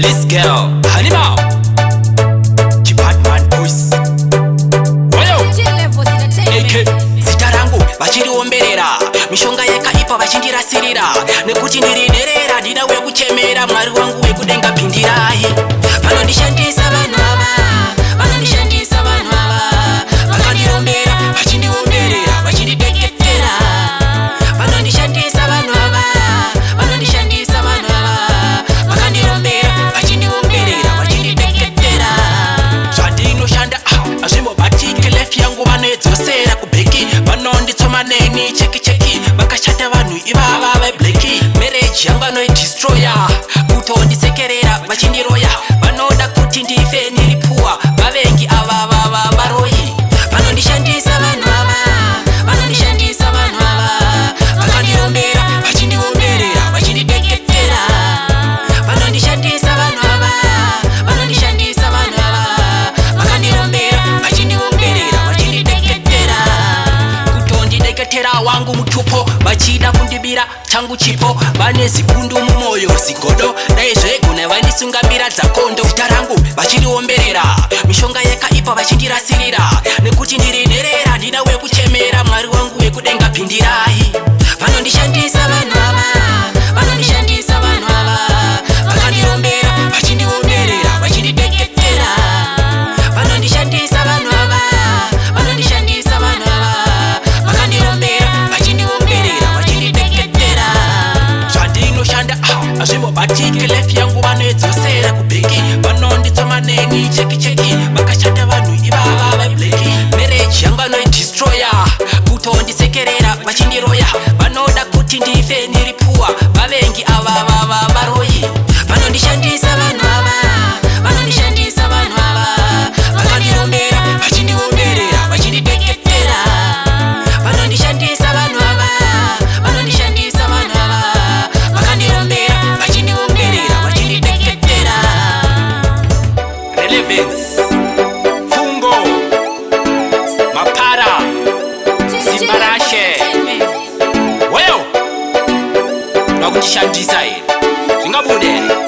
Let's go. Animal. Chipatman voice. Wayo. AK. Zitarangu vachiriomberera mishonga yakaipa vachindirasirira nekuti ndiriderera ndina wekuchemera mwari wangu wekudenga pindirai vanondishandisa vanhu ava vanondishandisa vanhu ava vakandirombera vachindiomberera vachindideketera vanondishandisa vanhu ava vanondishandisa vanhu ava vakandirombera vachindiomberera vachindideketera zvandinoshanda azvimbobatike lefi yangu vanoedzosera kubheki vanonditsoma neni cheki vakashata vanhu ivava vebleki mereji yangu vanoidestroya kutondisekerera vachindiroya vanoda kuti ndife niripuwa vavengi ava varoyi vanondishandisa vanhu ava vanondishandisa vanhu ava vakandirombera vachindiomberera vachindideketera vanondishandisa vanhu ava vanondishandisa vanhu ava vakandirombera vachindiomberera vachindideketera kutondideketera wangu mutupo vachida kundibira changu chipo vane zikundu mumwoyo zigodo daizvegona vandisungambira dzakondo zita rangu vachindiomberera mishonga yakaipa vachindirasirira nekuti ndiriderera ndina wekuchemera mwari wangu wekudenga pindirai vanondishandisa vanhu ava vanondishandisa vanhu ava vakandirombera vachindiomberera vachindideketera vanondishandisa vanhu ava vanondishandisa vanhu ava vakandirombera vachindiomberera vachindideketera zvandinoshanda azvimbobatike lefi yangu vanoedzosera kubheki vanonditsoma neni cheki vakashata vanhu ivava vebleki mereji yangu vanoidestroya kutondisekerera vachindiroya vanoda kuti ndife niripuwa vavengi ava varoyi vanondishandisa vanhu ava vanondishandisa vanhu ava vakandirombera vachindiomberera vachindideketera vanondishandisa vanhu ava vanondishandisa vanhu ava vakandirombera vachindiomberera vachindideketera relevance fungo mapara simbarashe weyo vakundishandisa here zvingabudere